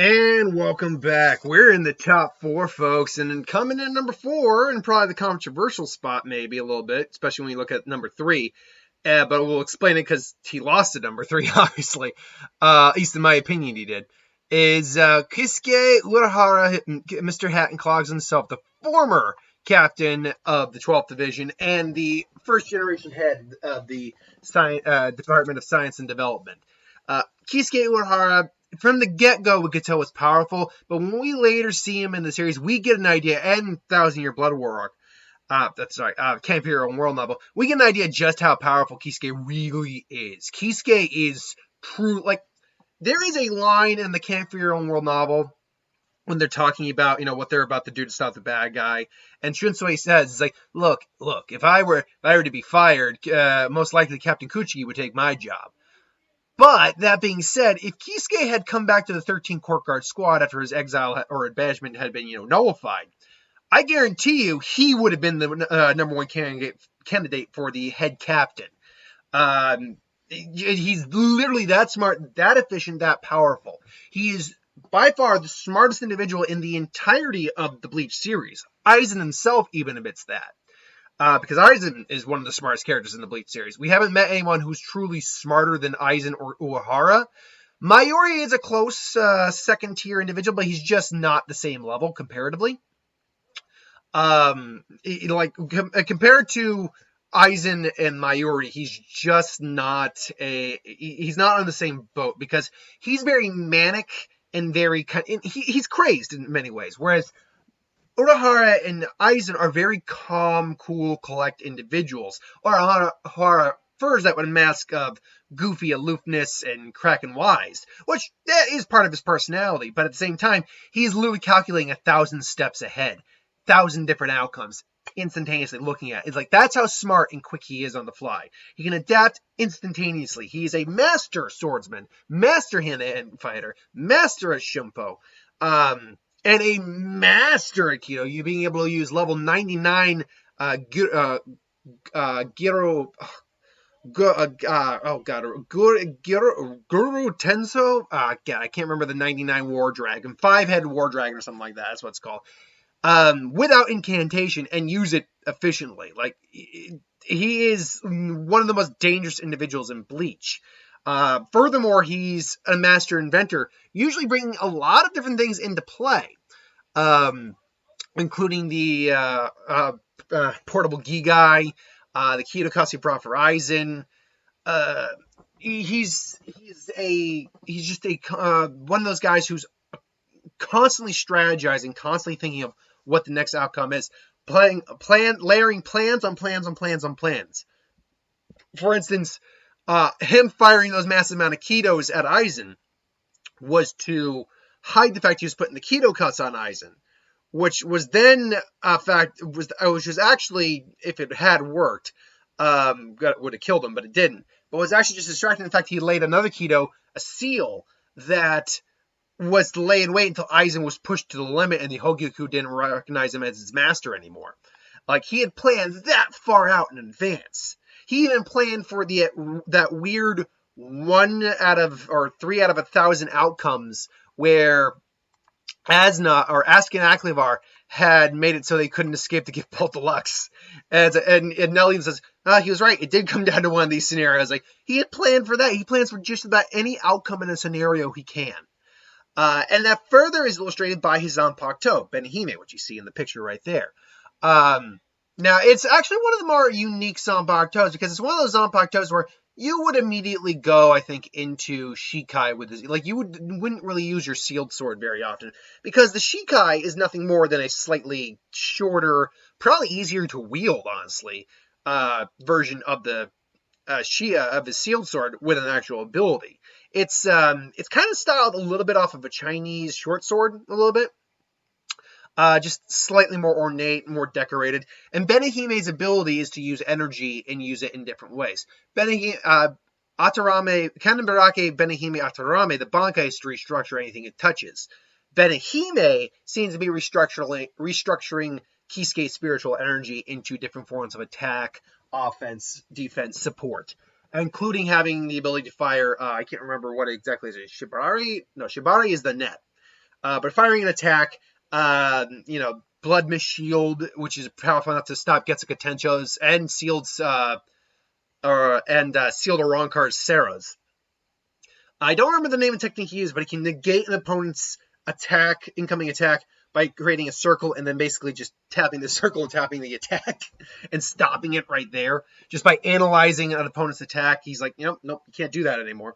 And welcome back. We're in the top four, folks, and then coming in number four, and probably the controversial spot, maybe a little bit, especially when you look at number three. But we'll explain it because he lost at number three, obviously. At least in my opinion, he did. Is Kisuke Urahara, Mr. Hat and Clogs himself, the former captain of the 12th Division and the first generation head of the Department of Science and Development. Kisuke Urahara, from the get-go, we could tell was powerful, but when we later see him in the series, we get an idea, and Thousand Year Blood War arc, Camp Hero and World novel, we get an idea just how powerful Kisuke really is. Kisuke is true, there is a line in the Camp Hero and World novel when they're talking about, what they're about to do to stop the bad guy, and Shunsui says, it's like, look, if I were to be fired, most likely Captain Kuchiki would take my job. But, that being said, if Kisuke had come back to the 13 Court Guard squad after his exile or banishment had been, nullified, I guarantee you he would have been the number one candidate for the head captain. He's literally that smart, that efficient, that powerful. He is by far the smartest individual in the entirety of the Bleach series. Aizen himself even admits that. Because Aizen is one of the smartest characters in the Bleach series. We haven't met anyone who's truly smarter than Aizen or Urahara. Mayuri is a close second-tier individual, but he's just not the same level comparatively. Compared to Aizen and Mayuri, he's just not he's not on the same boat because he's very manic and he's crazed in many ways, whereas Urahara and Aizen are very calm, cool, collect individuals. Urahara prefers that with a mask of goofy aloofness and cracking wise, which that is part of his personality, but at the same time, he's literally calculating 1,000 steps ahead, 1,000 different outcomes, instantaneously looking at it. It's like, that's how smart and quick he is on the fly. He can adapt instantaneously. He is a master swordsman, master hand-to-hand fighter, master at Shunpo, and a master at Aikido. You being able to use level 99 Guru Tenso. God, I can't remember the 99 War Dragon, 5-headed War Dragon or something like that. That's what it's called. Without incantation and use it efficiently. He is one of the most dangerous individuals in Bleach. Furthermore, he's a master inventor, usually bringing a lot of different things into play, including the portable Gigai, the Kido brought for Aizen. He's just one of those guys who's constantly strategizing, constantly thinking of what the next outcome is, layering plans on plans on plans on plans. For instance, him firing those massive amount of Kidos at Aizen was to hide the fact he was putting the Kido cuts on Aizen, which was then which was actually, if it had worked, would have killed him, but it didn't. But was actually just distracting the fact he laid another Kido, a seal, that was to lay in wait until Aizen was pushed to the limit and the Hogyoku didn't recognize him as his master anymore. He had planned that far out in advance. He even planned for that weird 3 out of 1,000 outcomes where Asna or Ask and Aklivar had made it so they couldn't escape the Gift Belt Deluxe. And Nelly says, he was right. It did come down to one of these scenarios. He had planned for that. He plans for just about any outcome in a scenario he can. And that further is illustrated by his Zanpakuto, Benihime, which you see in the picture right there. Now, it's actually one of the more unique Zanpakutos because it's one of those Zanpakutos where you would immediately go, I think, into Shikai with this. You wouldn't really use your sealed sword very often because the Shikai is nothing more than a slightly shorter, probably easier to wield, honestly, version of the of his sealed sword with an actual ability. It's kind of styled a little bit off of a Chinese short sword, a little bit. Just slightly more ornate, more decorated. And Benihime's ability is to use energy and use it in different ways. Atarame, Kanenbarake Benihime Atarame, the Bankai is to restructure anything it touches. Benihime seems to be restructuring Kisuke's spiritual energy into different forms of attack, offense, defense, support, including having the ability to fire, I can't remember what exactly is it, Shibari? No, Shibari is the net. But firing an attack, Blood Mist Shield, which is powerful enough to stop Getsuka Tencho's, and Sealed Arrancar's Sarah's. I don't remember the name of the technique he used, but he can negate an opponent's incoming attack, by creating a circle and then basically just tapping the circle and tapping the attack and stopping it right there. Just by analyzing an opponent's attack, he's like, nope, you can't do that anymore.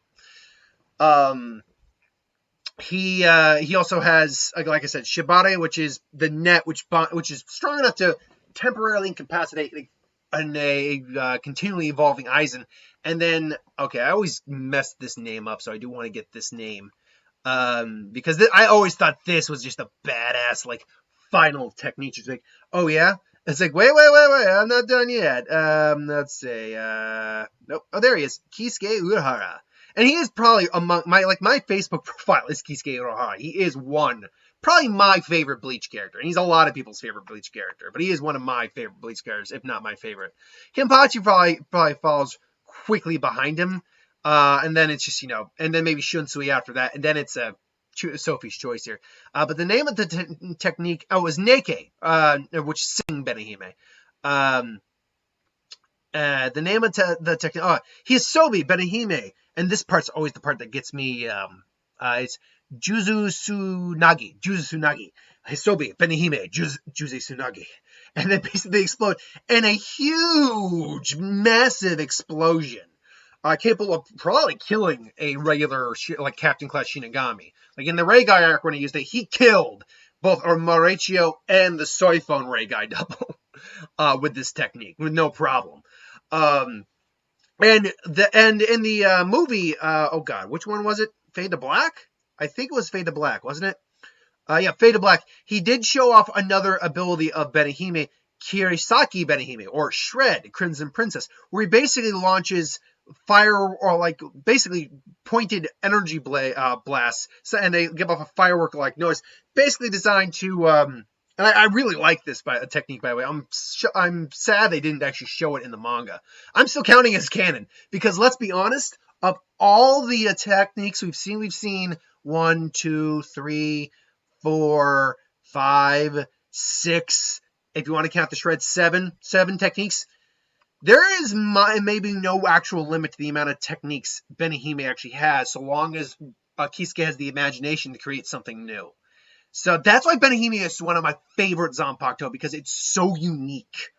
He also has, like I said, Shibare, which is the net, which is strong enough to temporarily incapacitate a continually evolving Aizen. And then, okay, I always mess this name up, so I do want to get this name. Because I always thought this was just a badass, like, final technique. It's like, oh yeah? It's like, wait, I'm not done yet. Let's see, nope. Oh, there he is. Kisuke Urahara. And he is probably among my Facebook profile is Kisuke Urahara. He is probably my favorite Bleach character. And he's a lot of people's favorite Bleach character. But he is one of my favorite Bleach characters, if not my favorite. Kenpachi probably follows quickly behind him. And then it's just, and then maybe Shunsui after that. And then it's Sophie's choice here. But the name of the technique, is Neike, which is Sing Benihime. The name of the technique, he is Sobi Benihime. And this part's always the part that gets me. It's Juzu Tsunagi. Hisobi Benihime. Juzu Tsunagi. And then basically they explode in a huge, massive explosion. Capable of probably killing a regular, like, Captain Class Shinigami. Like, in the Ray Guy arc when he used it, he killed both Mauricio and the Soifone Ray Guy double with this technique, with no problem. And in the movie, oh god, which one was it? Fade to Black? I think it was Fade to Black, wasn't it? Yeah, Fade to Black. He did show off another ability of Benihime, Kirisaki Benihime, or Shred, Crimson Princess, where he basically launches fire, or like basically pointed energy blasts, and they give off a firework-like noise, basically designed to. And I really like this technique, by the way. I'm sad they didn't actually show it in the manga. I'm still counting it as canon because, let's be honest, of all the techniques we've seen 1, 2, 3, 4, 5, 6. If you want to count the shred, seven techniques. There is maybe no actual limit to the amount of techniques Benihime actually has, so long as Kisuke has the imagination to create something new. So that's why Benihime is one of my favorite Zanpakuto, because it's so unique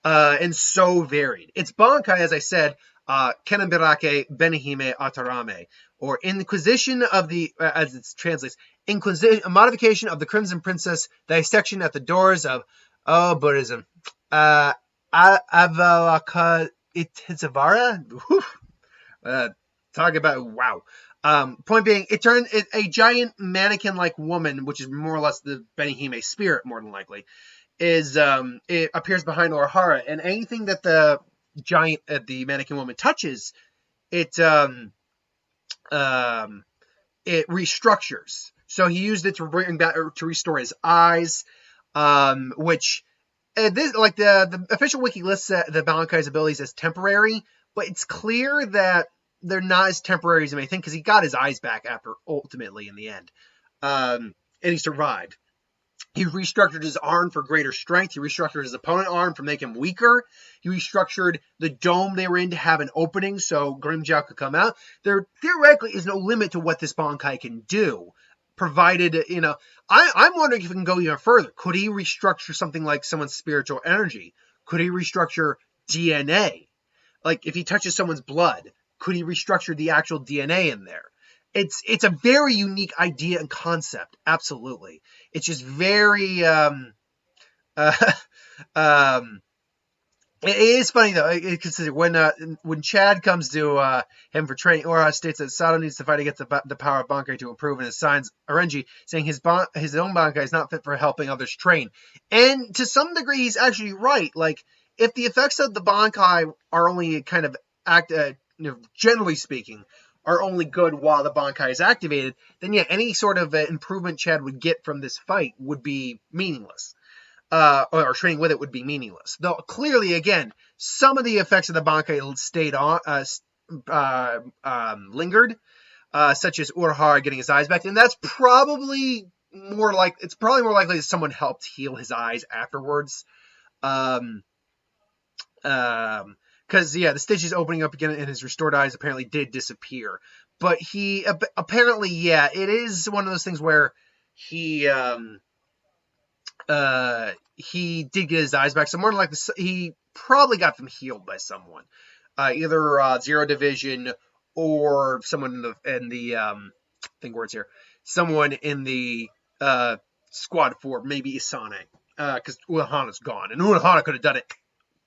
and so varied. It's Bankai, as I said, Kenenbirake Benihime Atarame, or Inquisition of the, as it translates, a modification of the Crimson Princess dissection at the doors of, Buddhism. Avalaka Itizavara? Talk about, wow. Point being, it turned a giant mannequin-like woman, which is more or less the Benihime spirit, more than likely, it appears behind Urahara, and anything that the mannequin woman touches, it restructures. So he used it to bring back, to restore his eyes, which. This, like, the official wiki lists the Bankai's abilities as temporary, but it's clear that they're not as temporary as you may think, because he got his eyes back ultimately in the end. And he survived. He restructured his arm for greater strength. He restructured his opponent's arm to make him weaker. He restructured the dome they were in to have an opening so Grimmjow could come out. There theoretically is no limit to what this Bankai can do. Provided, I'm wondering if it can go even further. Could he restructure something like someone's spiritual energy? Could he restructure DNA? Like, if he touches someone's blood, could he restructure the actual DNA in there? It's a very unique idea and concept. Absolutely. It's just very, it is funny though, because when Chad comes to him for training, Urahara states that Sato needs to fight against the power of Bankai to improve, and assigns Arenji, saying his own Bankai is not fit for helping others train. And to some degree, he's actually right. Like, if the effects of the Bankai are only kind of generally speaking, are only good while the Bankai is activated, then yeah, any sort of improvement Chad would get from this fight would be meaningless. Or training with it would be meaningless. Though clearly, again, some of the effects of the Bankai stayed on, lingered, such as Urahara getting his eyes back, and that's probably it's probably more likely that someone helped heal his eyes afterwards. Because yeah, the stitches opening up again and his restored eyes apparently did disappear. But he apparently, yeah, it is one of those things where he did get his eyes back. So more than likely, he probably got them healed by someone, either Zero Division or someone in the think words here, someone in the Squad 4, maybe Isane, because Urahara's gone, and Urahara could have done it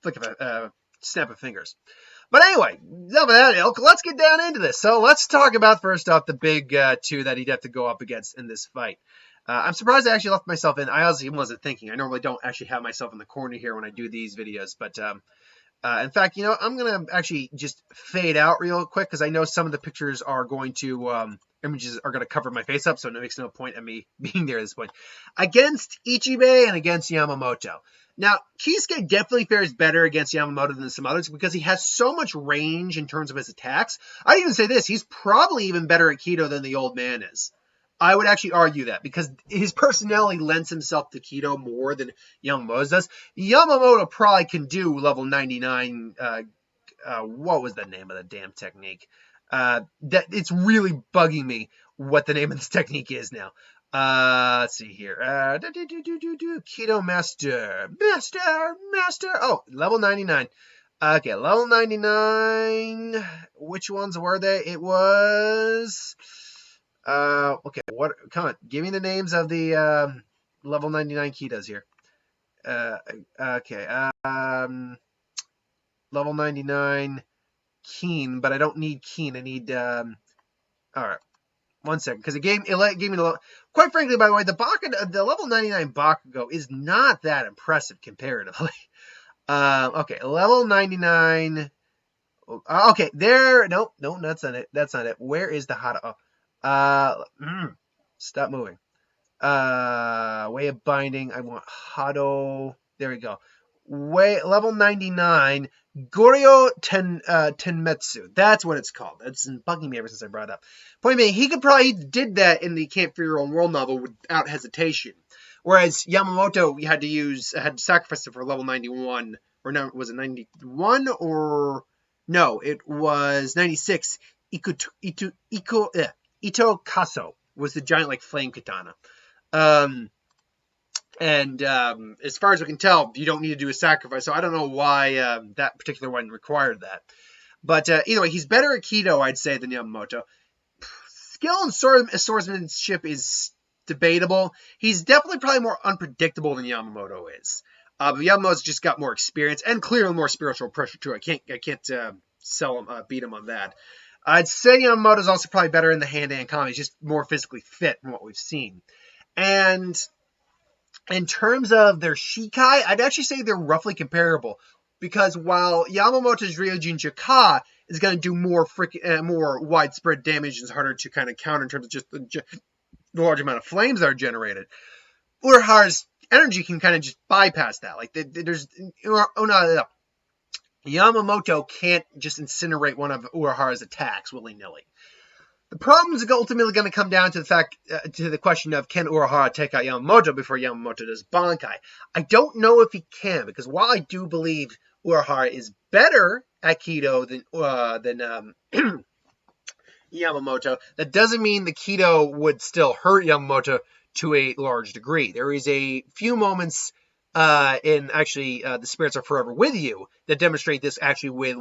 flick of a snap of fingers. But anyway, enough of that ilk. Let's get down into this. So let's talk about, first off, the big two that he'd have to go up against in this fight. I'm surprised I actually left myself in. I honestly wasn't thinking. I normally don't actually have myself in the corner here when I do these videos. But in fact, you know, I'm going to actually just fade out real quick because I know some of the pictures are going to, images are going to cover my face up. So it makes no point in me being there at this point. Against Ichibei and against Yamamoto. Now, Kisuke definitely fares better against Yamamoto than some others because he has so much range in terms of his attacks. I'd even say this, he's probably even better at Kido than the old man is. I would actually argue that because his personality lends himself to Kido more than Yamamoto does. Yamamoto probably can do level 99, what was the name of the damn technique? That it's really bugging me what the name of this technique is now. Let's see here. Kido Master. Oh, level 99. Okay, level 99. Which ones were they? It was... okay, what? Come on, give me the names of the level 99 Kidos here. Okay, level 99 Keen, but I don't need Keen. I need... all right. 1 second, because it gave me the. Quite frankly, by the way, the level 99 Bakugo is not that impressive comparatively. Okay, level 99. Okay, there. Nope, no, that's not it. That's not it. Where is the Hada? Stop moving. Way of binding. I want Hado. There we go. Level 99. Goryo Tenmetsu. That's what it's called. It's been bugging me ever since I brought it up. Point being, he did that in the Camp for Your Own World novel without hesitation. Whereas Yamamoto, you had to sacrifice it for level 91. Or no, was it 91? Or no, it was 96. Ito Kaso was the giant like flame katana. And as far as we can tell, you don't need to do a sacrifice. So I don't know why that particular one required that. But either way, he's better at Kido, I'd say, than Yamamoto. Skill and swordsmanship is debatable. He's definitely probably more unpredictable than Yamamoto is. But Yamamoto's just got more experience and clearly more spiritual pressure too. I can't beat him on that. I'd say Yamamoto's also probably better in the hand-to-hand combat. He's just more physically fit from what we've seen. And in terms of their Shikai, I'd actually say they're roughly comparable. Because while Yamamoto's Ryujin Jaka is going to do more widespread damage and is harder to kind of counter in terms of just the large amount of flames that are generated, Urahara's energy can kind of just bypass that. Like, Yamamoto can't just incinerate one of Urahara's attacks willy-nilly. The problem is ultimately going to come down to the question of, can Urahara take out Yamamoto before Yamamoto does Bankai? I don't know if he can, because while I do believe Urahara is better at Kido than Yamamoto, that doesn't mean the Kido would still hurt Yamamoto to a large degree. There is a few moments in actually The Spirits Are Forever With You that demonstrate this actually with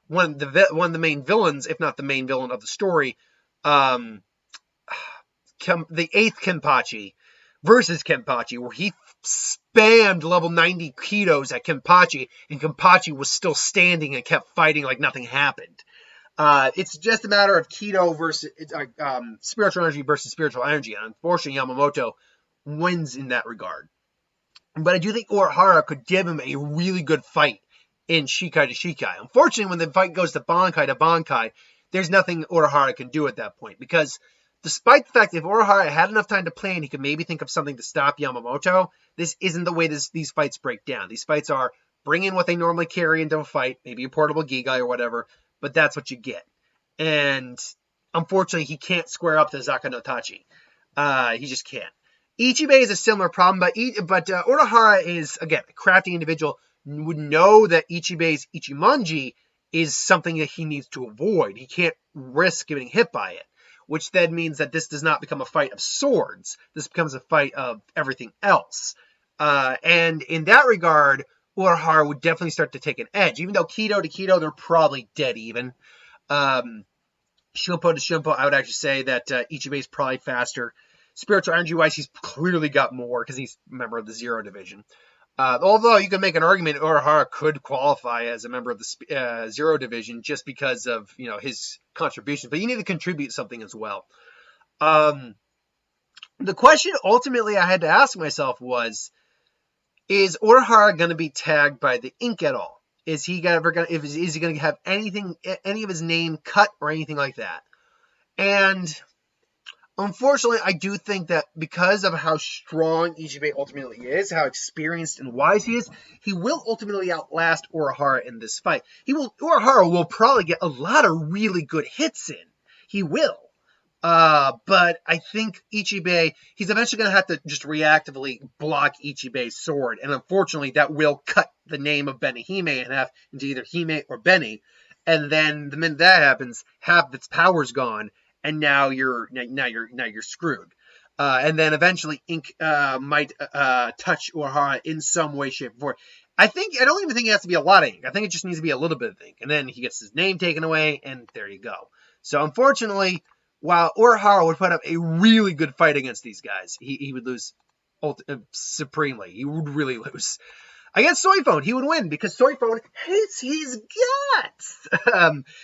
one of the main villains, if not the main villain of the story, the 8th Kenpachi versus Kenpachi, where he spammed level 90 Kidos at Kenpachi, and Kenpachi was still standing and kept fighting like nothing happened. It's just a matter of Kido versus spiritual energy versus spiritual energy, and unfortunately Yamamoto wins in that regard. But I do think Urahara could give him a really good fight in Shikai to Shikai. Unfortunately, when the fight goes to Bankai, there's nothing Urahara can do at that point. Because despite the fact that if Urahara had enough time to plan, he could maybe think of something to stop Yamamoto, this isn't the way these fights break down. These fights are bring in what they normally carry into a fight, maybe a portable Gigai or whatever, but that's what you get. And unfortunately, he can't square up to Zaka no Tachi. He just can't. Ichibei is a similar problem, but Urahara is, again, a crafty individual, would know that Ichibei's Ichimonji is something that he needs to avoid. He can't risk getting hit by it, which then means that this does not become a fight of swords. This becomes a fight of everything else. And in that regard, Urahara would definitely start to take an edge. Even though Kido to Kido, they're probably dead even. Shunpo to Shunpo, I would actually say that Ichibei is probably faster. Spiritual energy-wise, he's clearly got more because he's a member of the Zero Division. Although you could make an argument Urahara could qualify as a member of the Zero Division just because of his contribution, but you need to contribute something as well. The question ultimately I had to ask myself was, is Urahara going to be tagged by the ink at all? Is he going to have any of his name cut or anything like that? And unfortunately, I do think that because of how strong Ichibei ultimately is, how experienced and wise he is, he will ultimately outlast Urahara in this fight. Urahara will probably get a lot of really good hits in. He will. But I think Ichibei, he's eventually going to have to just reactively block Ichibei's sword. And unfortunately, that will cut the name of Benihime in half into either Hime or Beni. And then the minute that happens, half of its power's gone. And now you're screwed. And then eventually ink might touch Urahara in some way, shape, or form. I don't even think it has to be a lot of ink. I think it just needs to be a little bit of ink. And then he gets his name taken away, and there you go. So unfortunately, while Urahara would put up a really good fight against these guys, he would lose supremely. He would really lose. Against Soifone, he would win because Soifone hates his guts.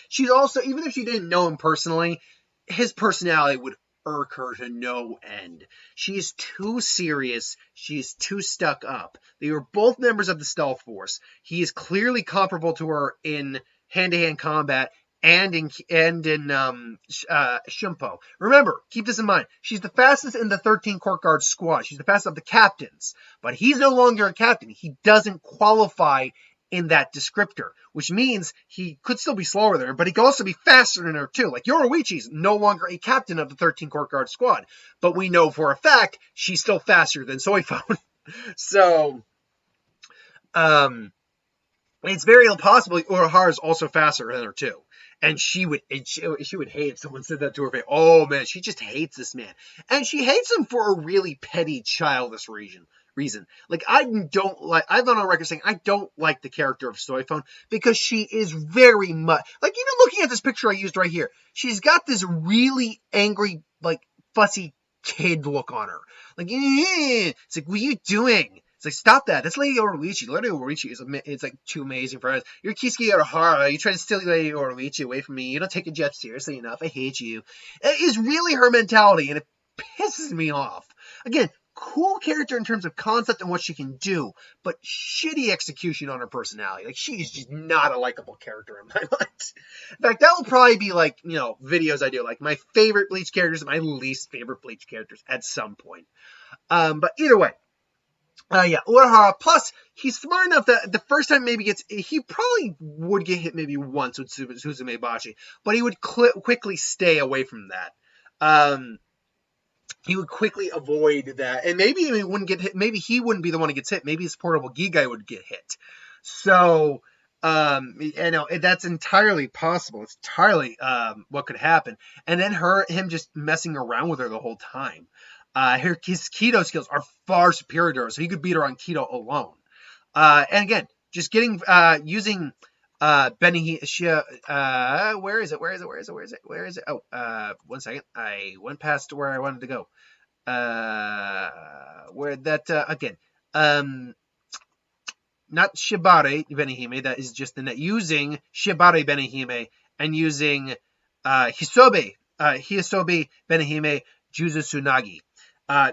She's also, even if she didn't know him personally, his personality would irk her to no end. She is too serious. She is too stuck up. They were both members of the Stealth Force. He is clearly comparable to her in hand-to-hand combat and in Shunpo. Remember, keep this in mind. She's the fastest in the 13 Court Guard squad. She's the fastest of the captains. But he's no longer a captain. He doesn't qualify in that descriptor, which means he could still be slower than her, but he could also be faster than her too. Like Yoruichi's no longer a captain of the 13 Court Guard squad, but we know for a fact she's still faster than Soifone. So, it's very impossible Urahara is also faster than her too. And she would hate if someone said that to her face. Oh man, she just hates this man. And she hates him for a really petty, childish reason. Like, I've gone on record saying I don't like the character of Soifone because she is very much, like, even looking at this picture I used right here, she's got this really angry, like, fussy kid look on her. Like, it's like, what are you doing? It's like, stop that. That's Lady Yoruichi. Lady Yoruichi is like too amazing for us. You're Kisuke Urahara. You try to steal Lady Yoruichi away from me. You don't take a job seriously enough. I hate you. It is really her mentality, and it pisses me off. Again, cool character in terms of concept and what she can do, but shitty execution on her personality. Like, she is just not a likable character in my mind. In fact, that will probably be like, videos I do, like my favorite Bleach characters and my least favorite Bleach characters at some point. But either way, Urahara, plus, he's smart enough that the first time he probably would get hit maybe once with Suzume Bachi, but he would quickly stay away from that. He would quickly avoid that, and maybe he wouldn't get hit. Maybe he wouldn't be the one who gets hit. Maybe his portable Gigai would get hit. So, that's entirely possible. It's entirely what could happen. And then him just messing around with her the whole time. His Kido skills are far superior to her, so he could beat her on Kido alone. And again, just using Benihime. Where is it? Oh, 1 second. I went past where I wanted to go. Again. Not Shibare Benihime, that is just the net. Using Shibare Benihime and using Hisobe Benihime Juzu Tsunagi.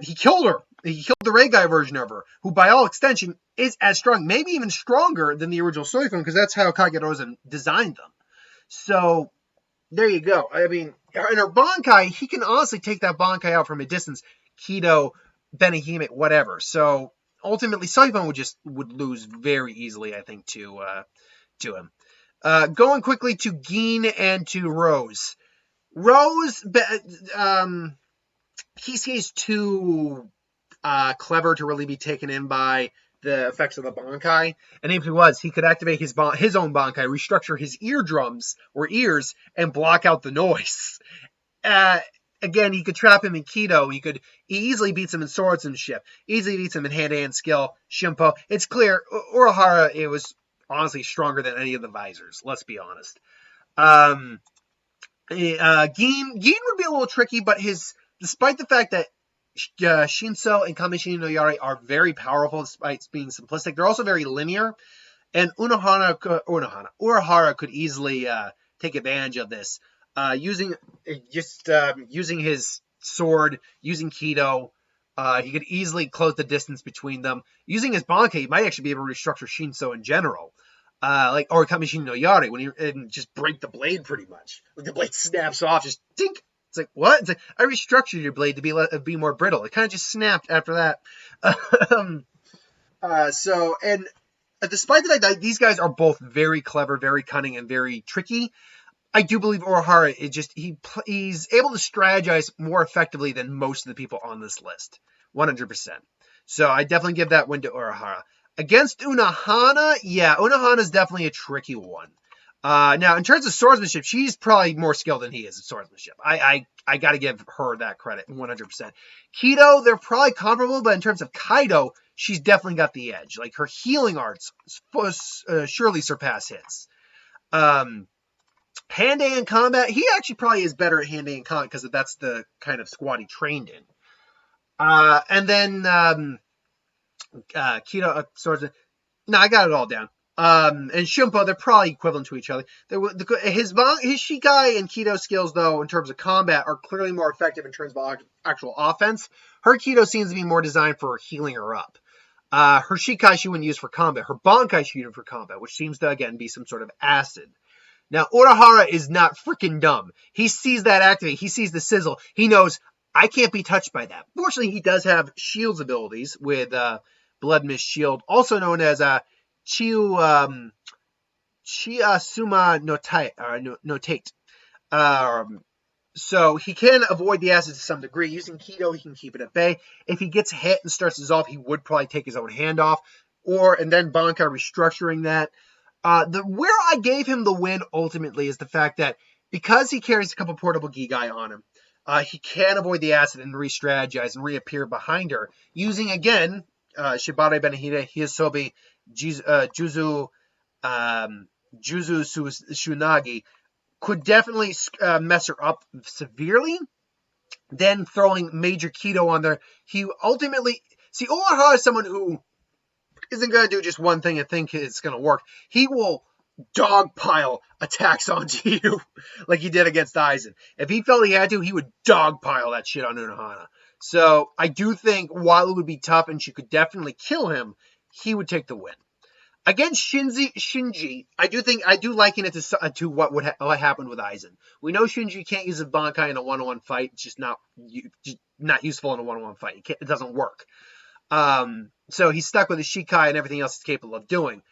He killed her. He killed the Ray Guy version of her, who by all extension is as strong, maybe even stronger than the original Soifone, because that's how Kagerosa designed them. So, there you go. I mean, in her Bankai, he can honestly take that Bankai out from a distance. Kido, Benihime, whatever. So, ultimately, Soifone would lose very easily, I think, to him. Going quickly to Gin and to Rose. Rose, Kisuke's too clever to really be taken in by the effects of the Bankai. And if he was, he could activate his own Bankai, restructure his eardrums or ears, and block out the noise. Uh, Again, he could trap him in Kido. He easily beats him in swordsmanship. Easily beats him in hand-to-hand skill. Shimpo. It's clear Urahara, it was honestly stronger than any of the visors. Let's be honest. Gin would be a little tricky, but despite the fact that Shinso and Kamishini no Yari are very powerful despite being simplistic, they're also very linear. And Urahara could easily take advantage of this, using his sword, using Kido. He could easily close the distance between them. Using his Bankai, he might actually be able to restructure Shinso in general. Or Kamishini no Yari, and just break the blade pretty much. Like the blade snaps off, just dink. It's like, what? It's like, I restructured your blade to be more brittle. It kind of just snapped after that. Despite the fact that these guys are both very clever, very cunning, and very tricky, I do believe Urahara he's able to strategize more effectively than most of the people on this list. 100%. So I definitely give that win to Urahara. Against Unohana, yeah, Unohana's definitely a tricky one. Now, in terms of swordsmanship, she's probably more skilled than he is at swordsmanship. I got to give her that credit, 100%. Kido, they're probably comparable, but in terms of Kaido, she's definitely got the edge. Like, her healing arts surely surpass his. Hand-to-hand combat, he actually probably is better at hand-to-hand combat because that's the kind of squad he trained in. And then Kido, swordsman. No, I got it all down. And Shimpo, they're probably equivalent to each other. His Shikai and Kido skills, though, in terms of combat, are clearly more effective in terms of actual offense. Her Kido seems to be more designed for healing her up. Her Shikai she wouldn't use for combat. Her Bankai she used for combat, which seems to, again, be some sort of acid. Now, Urahara is not freaking dumb. He sees that activate. He sees the sizzle. He knows, I can't be touched by that. Fortunately, he does have shields abilities with Blood Mist Shield, also known as Chiasuma Notate. So he can avoid the acid to some degree. Using Kido, he can keep it at bay. If he gets hit and starts to dissolve, he would probably take his own hand off, and then Bankai restructuring that. Where I gave him the win ultimately is the fact that because he carries a couple portable Gigai on him, he can avoid the acid and re-strategize and reappear behind her using, again, Shibare Benihide, Hisobi, Juzu Shunagi could definitely mess her up severely. Then throwing major Kido on there, he ultimately... See, Urahara is someone who isn't going to do just one thing and think it's going to work. He will dogpile attacks onto you like he did against Aizen. If he felt he had to, he would dogpile that shit on Unohana. So I do think while it would be tough and she could definitely kill him, he would take the win. Against Shinji, I do liken it to what happened with Aizen. We know Shinji can't use a Bankai in a one-on-one fight. It's just not useful in a one-on-one fight. It doesn't work. So he's stuck with his Shikai and everything else he's capable of doing.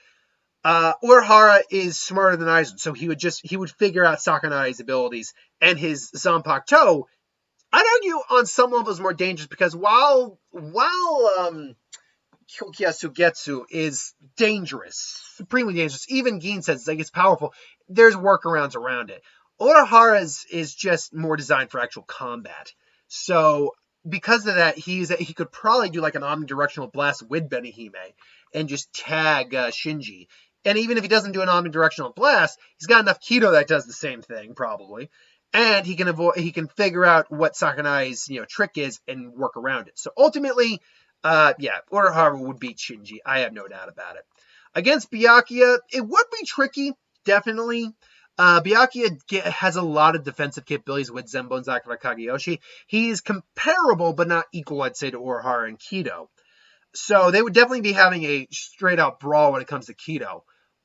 Urahara is smarter than Aizen, so he would figure out Sakanade's abilities, and his Zanpakuto, I'd argue on some levels more dangerous because while Kyokia Sugetsu is dangerous, supremely dangerous, even Gin says it's powerful, there's workarounds around it. Urahara is just more designed for actual combat. So because of that, he could probably do like an omnidirectional blast with Benihime and just tag Shinji. And even if he doesn't do an omnidirectional blast, he's got enough Kido that does the same thing, probably. And he can figure out what Sakanade's trick is and work around it. So ultimately, Urahara would beat Shinji. I have no doubt about it. Against Byakuya, it would be tricky, definitely. Byakuya has a lot of defensive capabilities with Zenbon Zakura Kageyoshi. He's comparable, but not equal, I'd say, to Urahara and Kido. So they would definitely be having a straight-out brawl when it comes to Kido.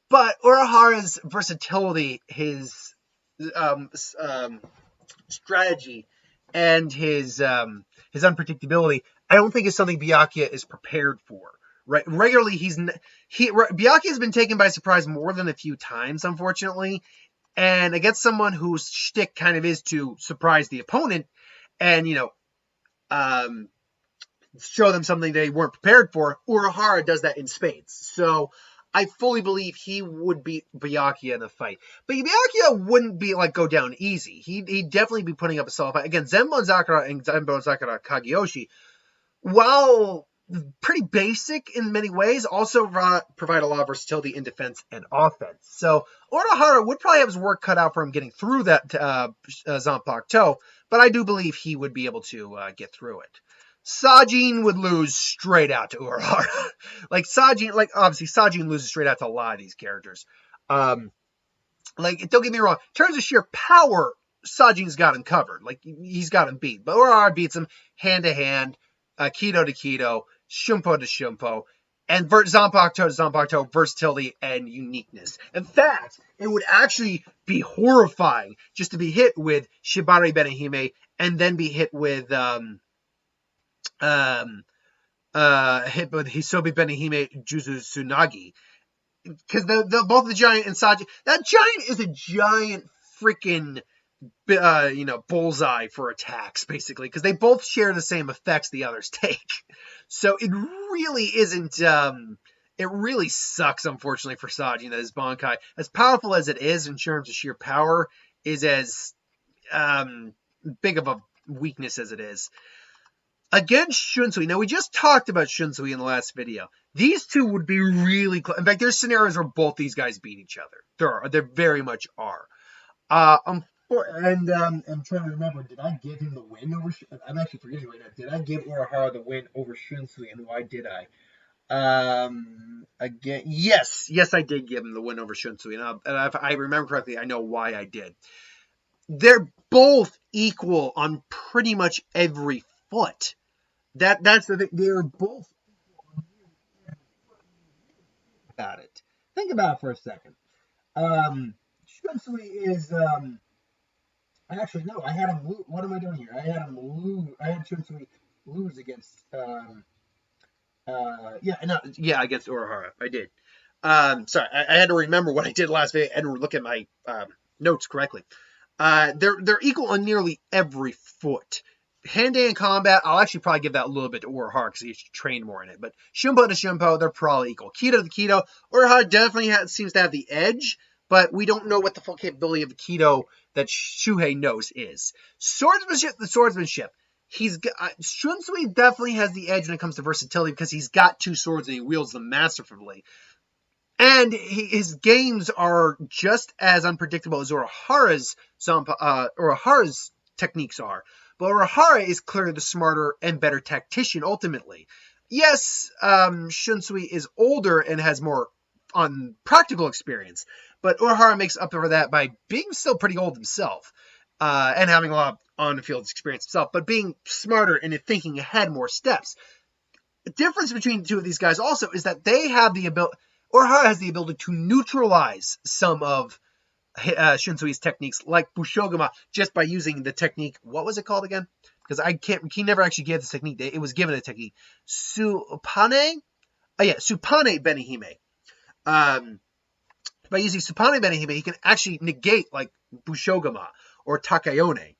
But Urahara's versatility, his strategy, and his unpredictability, I don't think is something Byakuya is prepared for. Right? Regularly, Byakuya has been taken by surprise more than a few times, unfortunately. And against someone whose shtick kind of is to surprise the opponent and, show them something they weren't prepared for. Urahara does that in spades. So I fully believe he would beat Byakuya in a fight. But Byakuya wouldn't be like go down easy. He'd definitely be putting up a solid fight. Again, Zenbon Sakura and Zenbon Sakura Kageyoshi, while pretty basic in many ways, also provide a lot of versatility in defense and offense. So Urahara would probably have his work cut out for him getting through that Zanpakuto, but I do believe he would be able to get through it. Sajin would lose straight out to Urahara. Obviously Sajin loses straight out to a lot of these characters. Don't get me wrong, in terms of sheer power, Sajin's got him covered. Like, he's got him beat. But Urahara beats him hand to hand, Kido to Kido, Shumpo to Shumpo, and Zanpakuto to Zanpakuto, versatility and uniqueness. In fact, it would actually be horrifying just to be hit with Shibari Benihime and then be hit with Hisobi Benihime Juzu Tsunagi. Because both the Giant and Sajin, that Giant is a giant freaking bullseye for attacks, basically, because they both share the same effects the others take. So it really isn't, it really sucks, unfortunately, for Sajin that his Bankai, as powerful as it is in terms of sheer power, is as big of a weakness as it is. Against Shunsui, now we just talked about Shunsui in the last video. These two would be really close. In fact, there's scenarios where both these guys beat each other. There very much are. I'm trying to remember, did I give him the win over? I'm actually forgetting right now. Did I give Urahara the win over Shunsui, and why did I? Again, yes, I did give him the win over Shunsui, and if I remember correctly, I know why I did. They're both equal on pretty much every foot. That's the thing. They're both about it. Think about it for a second. Shunsui is actually no. I had him. What am I doing here? I had him lose. I had Shunsui lose against. Against Urahara. I did. Sorry, I had to remember what I did last video and look at my notes correctly. They're equal on nearly every foot. Hand-to-hand combat, I'll actually probably give that a little bit to Urahara because he trained more in it. But Shumpo to Shumpo, they're probably equal. Kido to Kido, Urahara definitely seems to have the edge, but we don't know what the full capability of the Kido that Shuhei knows is. Swordsmanship. Shunsui definitely has the edge when it comes to versatility because he's got two swords and he wields them masterfully. And his games are just as unpredictable as Urahara's techniques are. But Urahara is clearly the smarter and better tactician ultimately. Yes, Shunsui is older and has more on practical experience, but Urahara makes up for that by being still pretty old himself and having a lot of on-the-field experience himself, but being smarter and thinking ahead more steps. The difference between the two of these guys also is that they have the ability, Urahara has the ability to neutralize some of Shinsui's techniques, like Bushogama, just by using the technique. What was it called again? Because he never actually gave this technique. It was given a technique. Supane Benihime. By using Supane Benihime, he can actually negate like Bushogama or Takayone.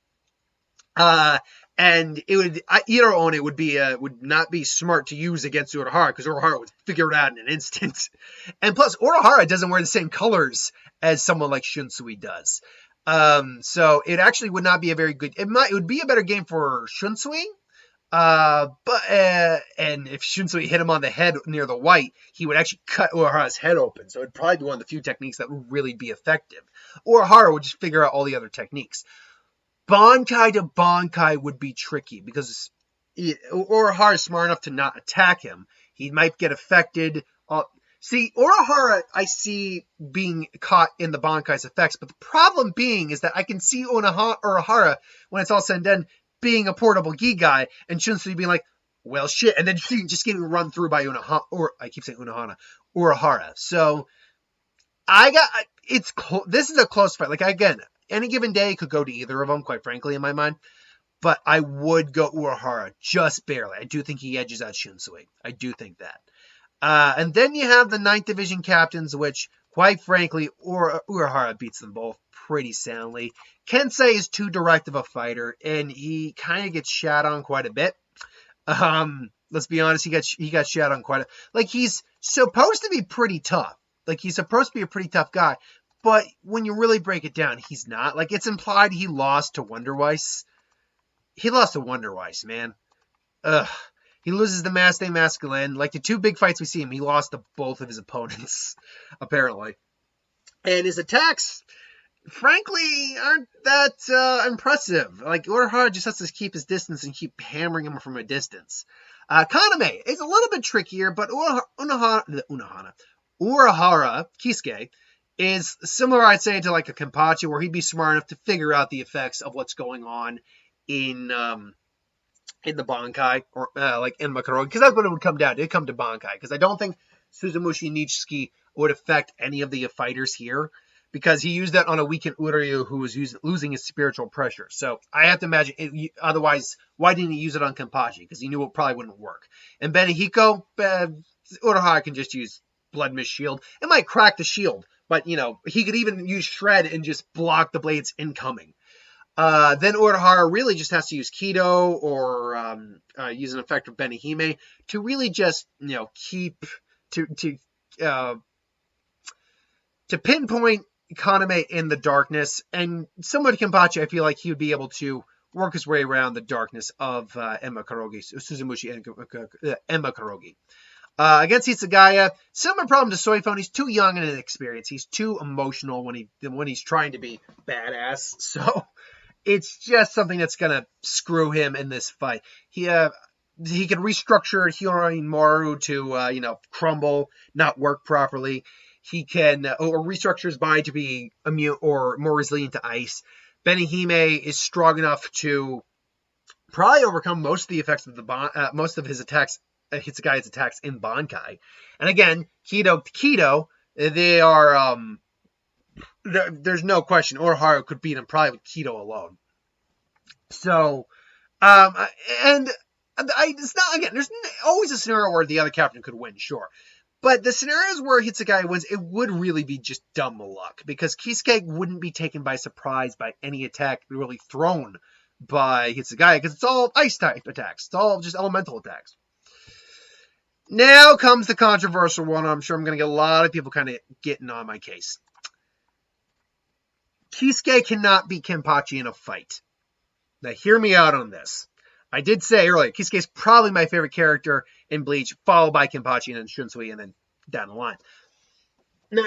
And it would Iraone would not be smart to use against Urahara because Urahara would figure it out in an instant. And plus, Urahara doesn't wear the same colors as someone like Shunsui does. So it actually would not be a very good. It would be a better game for Shunsui. And if Shunsui hit him on the head near the white, he would actually cut Urahara's head open. So it'd probably be one of the few techniques that would really be effective. Urahara would just figure out all the other techniques. Bankai to Bankai would be tricky because Urahara is smart enough to not attack him. He might get affected. Urahara I see being caught in the Bankai's effects, but the problem being is that I can see Urahara, when it's all said and done, being a portable gi guy, and Shunsui being like, well, shit, and then just getting run through by Urahara. So this is a close fight. Like, again, any given day could go to either of them, quite frankly, in my mind. But I would go Urahara just barely. I do think he edges out Shunsui. I do think that. And then you have the 9th Division captains, which, quite frankly, Urahara beats them both pretty soundly. Kensei is too direct of a fighter, and he kind of gets shat on quite a bit. Let's be honest, he got shot on quite a, like, he's supposed to be pretty tough. Like, he's supposed to be a pretty tough guy, but when you really break it down, he's not. Like, it's implied he lost to Wonder Weiss. He lost to Wonder Weiss, man. Ugh. He loses the Maste Masculine. Like, the two big fights we see him, he lost to both of his opponents, apparently. And his attacks, frankly, aren't that impressive. Like, Urahara just has to keep his distance and keep hammering him from a distance. Kaname is a little bit trickier, but Urahara, Kisuke, is similar, I'd say, to like a Kenpachi, where he'd be smart enough to figure out the effects of what's going on in the Bankai, or like in Makarogi, because that's what it would come down to. It'd come to Bankai, because I don't think Suzumushi Nitsuki would affect any of the fighters here, because he used that on a weakened Uryu who was losing his spiritual pressure. So I have to imagine, otherwise, why didn't he use it on Kenpachi? Because he knew it probably wouldn't work. And Benihiko, Urahara can just use Blood Mist Shield. It might crack the shield, but, you know, he could even use Shred and just block the blades incoming. Then Urahara really just has to use Kido or use an effect of Benihime to really just, you know, keep to pinpoint Kaname in the darkness. And similar to Kenpachi, I feel like he would be able to work his way around the darkness of Enma Karogi, Suzumushi Enma Karogi. Against Hitsugaya, similar problem to Soifone. He's too young and inexperienced. He's too emotional when he's trying to be badass. So it's just something that's gonna screw him in this fight. He can restructure Hyorin Maru to crumble, not work properly. He can or restructure his body to be immune or more resilient to ice. Benihime is strong enough to probably overcome most of the effects of most of his attacks, Hitsugaya's attacks in Bankai. And again, Kido to Kido, they are there's no question Urahara could beat him probably with Kido alone. So, and it's not, again, there's always a scenario where the other captain could win, sure. But the scenarios where Hitsugaya wins, it would really be just dumb luck, because Kisuke wouldn't be taken by surprise by any attack really thrown by Hitsugaya, because it's all ice type attacks. It's all just elemental attacks. Now comes the controversial one. I'm sure I'm going to get a lot of people kind of getting on my case. Kisuke cannot beat Kenpachi in a fight. Now, hear me out on this. I did say earlier, Kisuke is probably my favorite character in Bleach, followed by Kenpachi and then Shunsui, and then down the line. Now,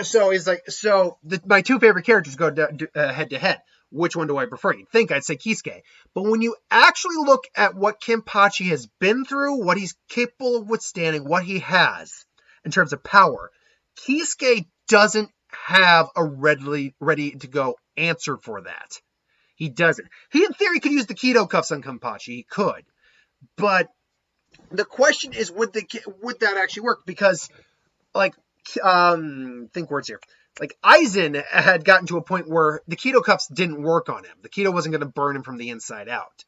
my two favorite characters go head to head. Which one do I prefer? You'd think I'd say Kisuke. But when you actually look at what Kenpachi has been through, what he's capable of withstanding, what he has in terms of power, Kisuke doesn't have a ready to go answer for that. He doesn't. He, in theory, could use the Kido cuffs on Kenpachi. He could. But the question is, would that actually work? Because, think words here. Like, Aizen had gotten to a point where the Kido cuffs didn't work on him. The Kido wasn't going to burn him from the inside out.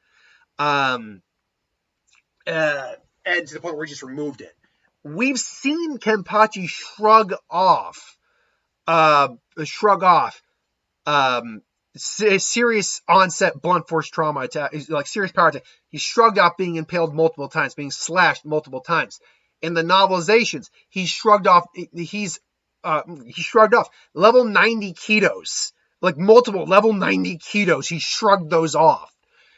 And to the point where he just removed it. We've seen Kenpachi shrug off serious onset blunt force trauma attack, like serious power attack. He shrugged off being impaled multiple times, being slashed multiple times. In the novelizations, he shrugged off level 90 Kidos, like multiple level 90 Kidos. He shrugged those off.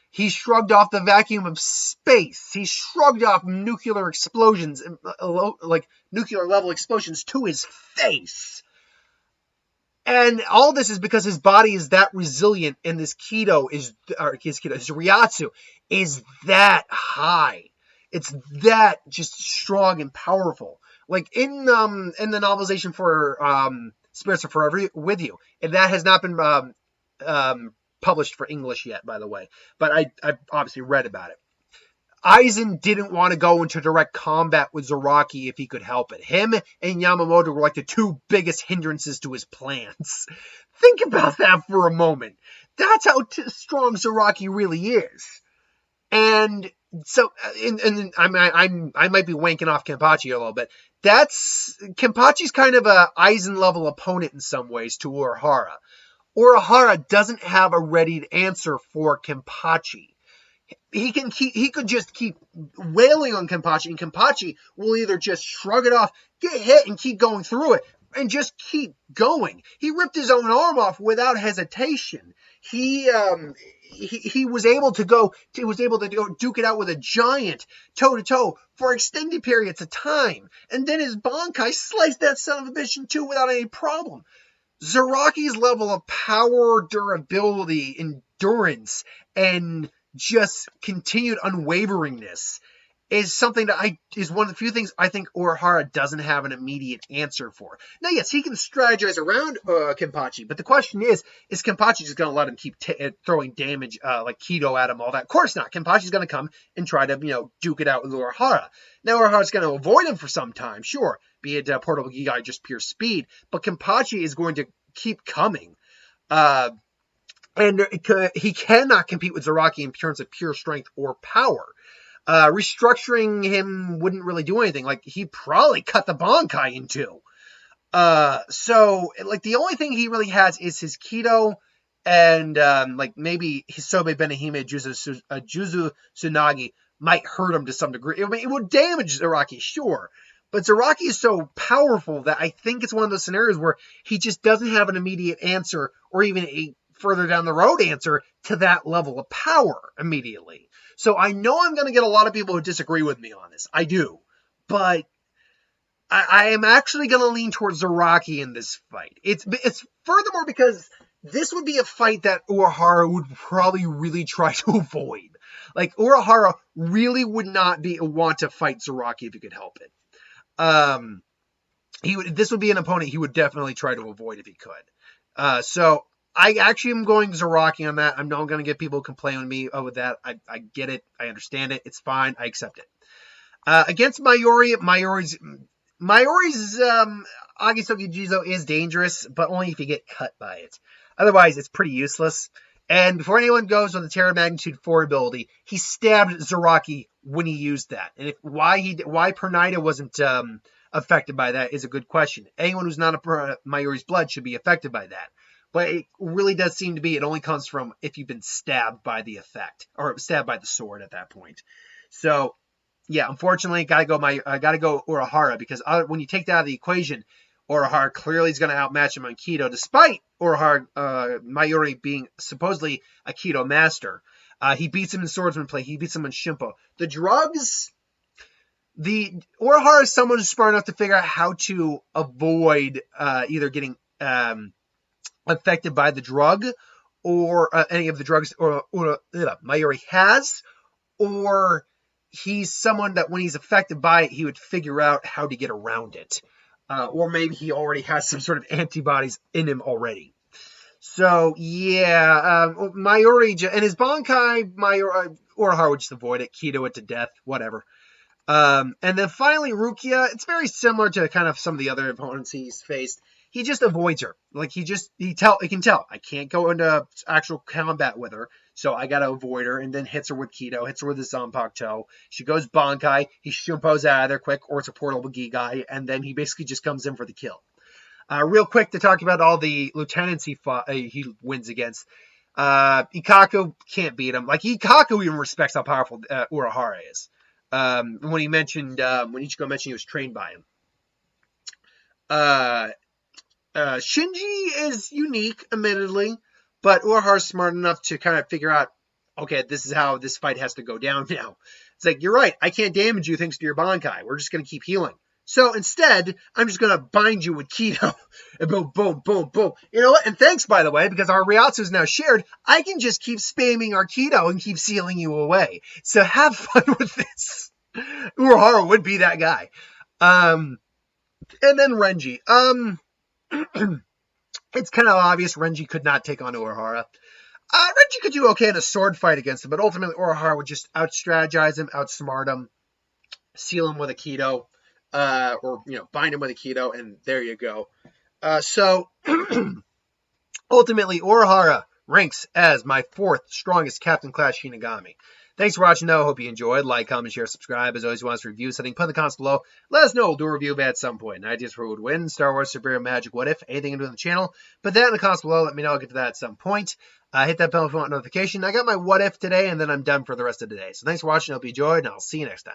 He shrugged off the vacuum of space. He shrugged off nuclear explosions, like nuclear level explosions to his face. And all this is because his body is that resilient, and this his Ryatsu is that high. It's that just strong and powerful. Like in the novelization for Spirits Are Forever With You, and that has not been published for English yet, by the way. But I obviously read about it. Aizen didn't want to go into direct combat with Zaraki if he could help it. Him and Yamamoto were like the two biggest hindrances to his plans. Think about that for a moment. That's how strong Zaraki really is. And so, and I might be wanking off Kenpachi a little bit. Kenpachi's kind of a Aizen level opponent in some ways to Urahara. Urahara doesn't have a ready answer for Kenpachi. he could just keep wailing on Kenpachi, and Kenpachi will either just shrug it off, get hit, and keep going through it, and just keep going. He ripped his own arm off without hesitation. He was able to go duke it out with a giant toe to toe for extended periods of time, and then his Bankai sliced that son of a bitch in two without any problem. Zaraki's level of power, durability, endurance, and just continued unwaveringness is something that is one of the few things I think Urahara doesn't have an immediate answer for. Now, yes, he can strategize around Kenpachi, but the question is Kenpachi just going to let him keep throwing damage like Kido at him, all that? Of course not. Kenpachi's going to come and try to, duke it out with Urahara. Now, Urahara's going to avoid him for some time, sure, be it Portable Gigai, just pure speed, but Kenpachi is going to keep coming. And he cannot compete with Zaraki in terms of pure strength or power. Restructuring him wouldn't really do anything. Like, he'd probably cut the Bankai in two. So, like, the only thing he really has is his Kido and, like, maybe Hisobe Benihime Juzu Tsunagi might hurt him to some degree. I mean, it would damage Zaraki, sure. But Zaraki is so powerful that I think it's one of those scenarios where he just doesn't have an immediate answer or even a further down the road answer to that level of power immediately. So I know I'm going to get a lot of people who disagree with me on this. I do. But I am actually going to lean towards Zaraki in this fight. It's furthermore because this would be a fight that Urahara would probably really try to avoid. Like, Urahara really would not want to fight Zaraki if he could help it. This would be an opponent he would definitely try to avoid if he could. So I actually am going Zaraki on that. I'm not going to get people complaining with me with that. I get it. I understand it. It's fine. I accept it. Against Mayuri's Agisoki Jizo is dangerous, but only if you get cut by it. Otherwise, it's pretty useless. And before anyone goes on the Terror Magnitude 4 ability, he stabbed Zaraki when he used that. And why Pernida wasn't affected by that is a good question. Anyone who's not a Mayuri's blood should be affected by that. But it really does seem to be it only comes from if you've been stabbed by the effect or stabbed by the sword at that point. So, yeah, unfortunately, gotta go Urahara because when you take that out of the equation, Urahara clearly is going to outmatch him on Kido, despite Mayuri being supposedly a Kido master. He beats him in swordsman play. He beats him in Shimpo. The drugs, Urahara is someone who's smart enough to figure out how to avoid either getting affected by the drug or any of the drugs or Mayuri has, or he's someone that when he's affected by it, he would figure out how to get around it. Or maybe he already has some sort of antibodies in him already. So, yeah, Mayuri, and his Bankai, Urahara would just avoid it, Kido it to death, whatever. And then finally, Rukia, it's very similar to kind of some of the other opponents he's faced. He just avoids her. Like, he can tell, I can't go into actual combat with her, so I gotta avoid her, and then hits her with Kido, hits her with his Zanpakuto. She goes Bankai, he Shimpos out of there quick, or it's a Portable Gigai, and then he basically just comes in for the kill. Real quick to talk about all the lieutenants he wins against. Ikaku can't beat him. Like, Ikaku even respects how powerful Urahara is. When Ichigo mentioned he was trained by him. Shinji is unique, admittedly, but Urahara's smart enough to kind of figure out, okay, this is how this fight has to go down now. It's like, you're right, I can't damage you thanks to your Bankai. We're just going to keep healing. So instead, I'm just going to bind you with Kido. And boom, boom, boom, boom. You know what? And thanks, by the way, because our Ryatsu is now shared, I can just keep spamming our Kido and keep sealing you away. So have fun with this. Urahara would be that guy. And then Renji. It's kind of obvious Renji could not take on Urahara. Renji could do okay in a sword fight against him, but ultimately Urahara would just out-strategize him, outsmart him, seal him with a Kido, or bind him with a Kido, and there you go. So ultimately Urahara ranks as my 4th strongest Captain Class Shinigami. Thanks for watching, though. Hope you enjoyed. Like, comment, share, subscribe. As always, you want us to review something, put in the comments below. Let us know. We'll do a review of it at some point. Ideas for who would win, Star Wars, Super Magic, What If, anything to do on the channel. Put that in the comments below. Let me know. I'll get to that at some point. Hit that bell if you want notification. I got my what if today, and then I'm done for the rest of the day. So thanks for watching. I hope you enjoyed, and I'll see you next time.